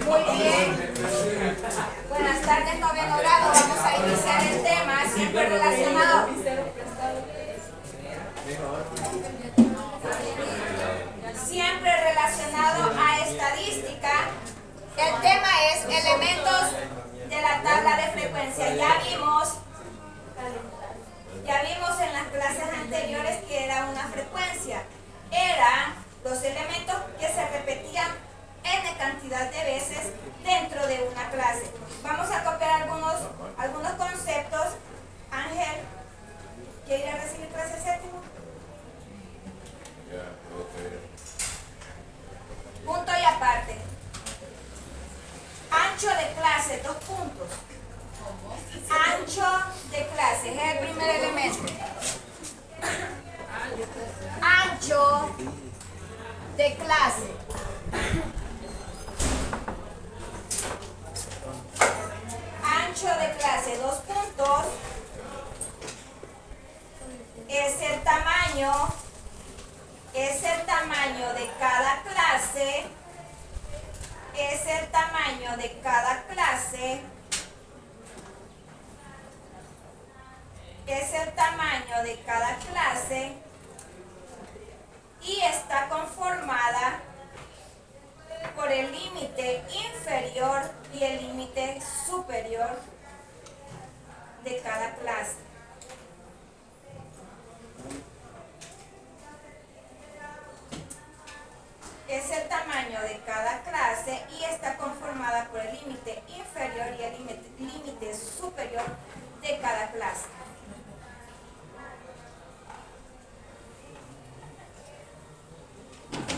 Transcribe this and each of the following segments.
Muy bien. Buenas tardes, noveno grado. Vamos a iniciar el tema siempre relacionado. Siempre relacionado a estadística. El tema es elementos de la tabla de frecuencia. Ya vimos en las clases anteriores que era una frecuencia. Eran los elementos que se repetían n cantidad de veces dentro de una clase. Vamos a copiar algunos conceptos. Ángel, ¿quiere ir a recibir clase séptimo? Punto y aparte. Ancho de clase, 2 puntos. Ancho de clase, es el primer elemento. Ancho de clase. Ancho de clase, 2 puntos. Es el tamaño de cada clase. Es el tamaño de cada clase. Es el tamaño de cada clase y está conformada por el límite inferior y el límite superior de cada clase. Es el tamaño de cada clase y está conformada por el límite inferior y el límite superior de cada clase.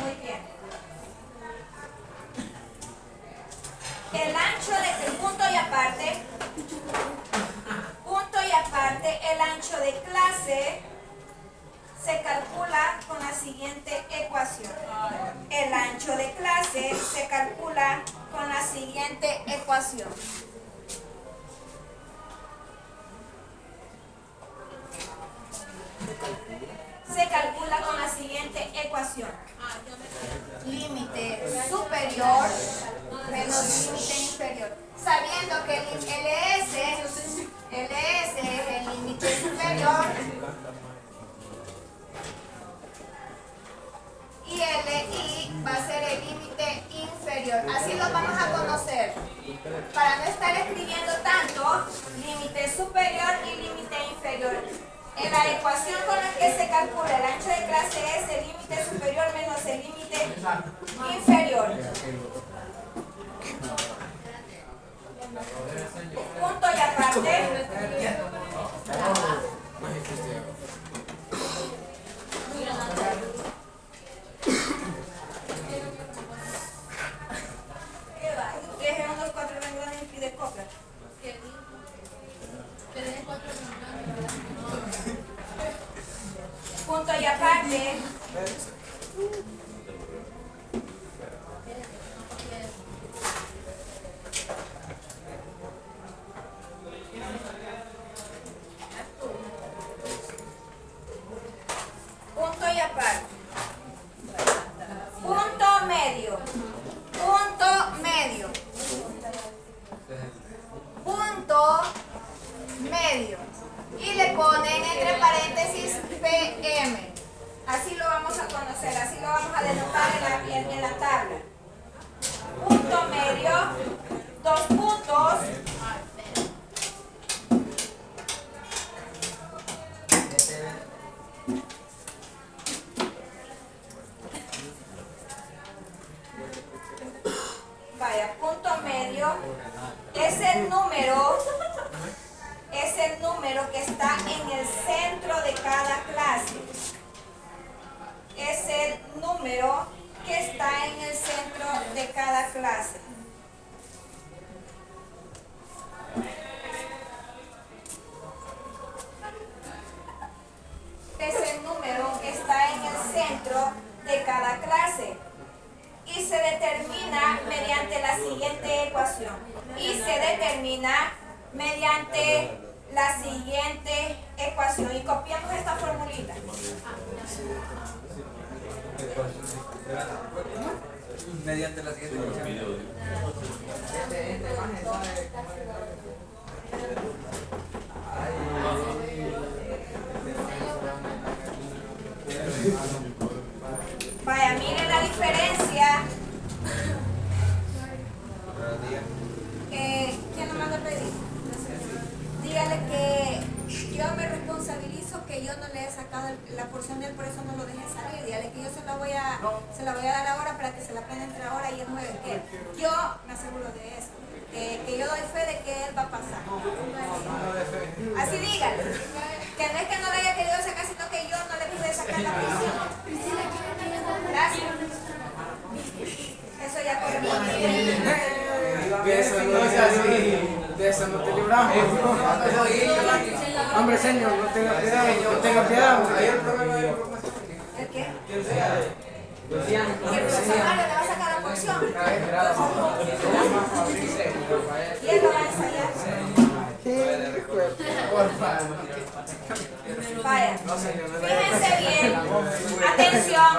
Muy bien. El ancho de punto y aparte, el ancho de clase se calcula con la siguiente ecuación. El ancho de clase se calcula con la siguiente ecuación. Se calcula con la siguiente ecuación. Límite superior menos límite inferior. Sabiendo que LS es el límite superior y LI va a ser el límite inferior. Así lo vamos a conocer. Para no estar escribiendo tanto, límite superior y límite inferior. En la ecuación con la que se calcula el ancho de clase es el límite superior menos el límite inferior. Punto y aparte. ¿Qué es unos 4 renglones y pide copia? Punto y aparte. Punto y aparte. Punto medio. Punto medio. Punto medio. Y le ponen entre paréntesis PM. Así lo vamos a conocer, así lo vamos a denotar en la tabla. Punto medio, 2 puntos. Vaya, punto medio es el número que está en el centro de cada clase. Es el número que está en el centro de cada clase. Es el número que está en el centro de cada clase. Y se determina mediante la siguiente ecuación. Y copiamos esta formulita. mediante la siguiente ecuación. Vaya, miren la diferencia. ¿Quién lo manda a pedir? Dígale que yo me responsabilizo que yo no le he sacado la porción de él, por eso no lo dejé salir. Dígale que yo se la voy a dar ahora para que se la aprenda entre ahora y el jueves. Que yo me aseguro de eso. Que yo doy fe de que él va a pasar. Así dígale. Que no es que no le haya querido sacar, sino que yo no le pude sacar la porción. Gracias. Eso ya corresponde. De eso no te libramos. Hombre, señor, no tenga piedad, no tenga piedad. ¿El qué? Que el profesor Mario le va a sacar la porción. Y él lo va a ensayar. Vaya, fíjense bien. Atención.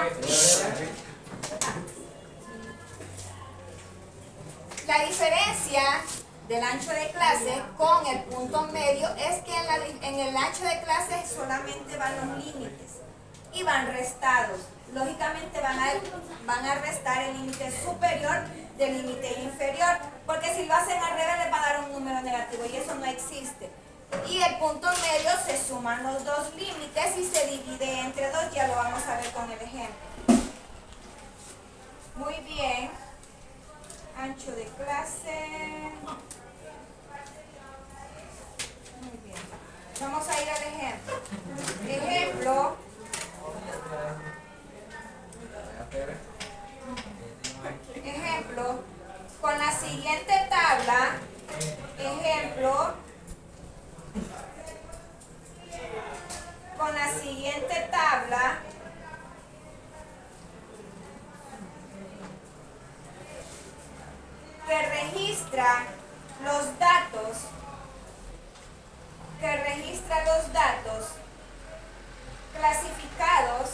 La diferencia del ancho de clase con el punto medio es que en el ancho de clase solamente van los límites y van restados. Lógicamente van a restar el límite superior del límite inferior, porque si lo hacen al revés les va a dar un número negativo y eso no existe. Y el punto medio se suman los dos límites y se divide entre dos, ya lo vamos a ver con el ejemplo. Muy bien. Ancho de clase. Muy bien. Vamos a ir al ejemplo. Ejemplo, con la siguiente tabla, con la siguiente tabla, que registra los datos clasificados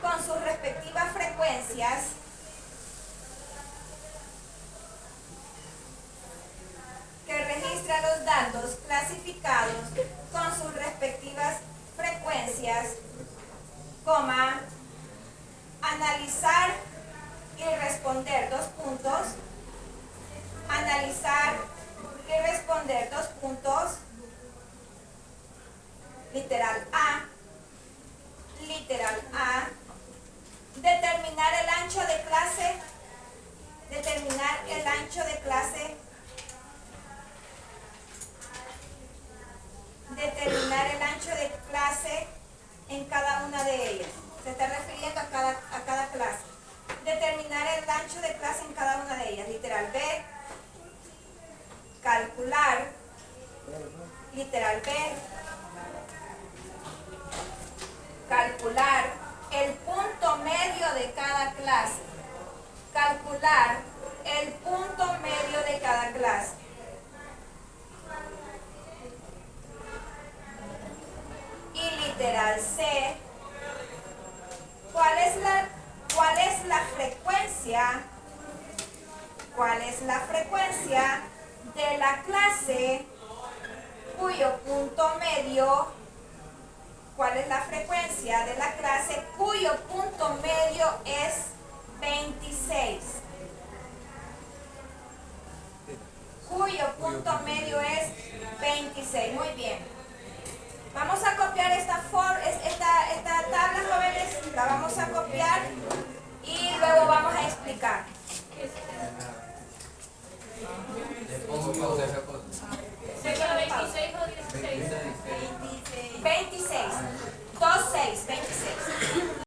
con sus respectivas frecuencias, coma, analizar y responder dos puntos, literal A, determinar el ancho de clase en cada una de ellas. Se está refiriendo a cada clase. Determinar el ancho de clase en cada una de ellas. Literal B, calcular, literal B, calcular el punto medio de cada clase. Calcular el punto medio de cada clase. Y literal C, ¿cuál es la frecuencia de la clase cuyo punto medio, es 26? Cuyo punto medio es 26. Muy bien. Vamos a copiar esta tabla, jóvenes, la vamos a copiar y luego vamos a explicar.